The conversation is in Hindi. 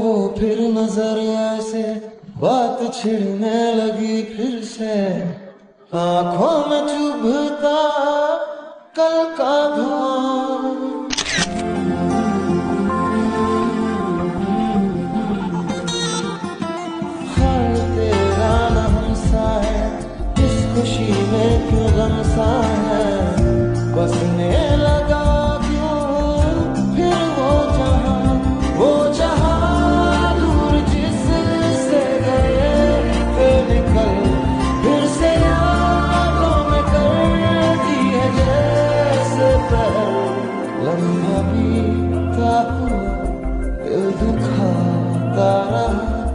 वो फिर नजर ऐसे बात छिड़ने लगी फिर से, आंखों में चुभता कल का धुआं। हाल तेरा न हमसा है, इस खुशी में क्यों गम सा है, बसने लगा लम्हा बीता हुआ दिल दुखाता रहा।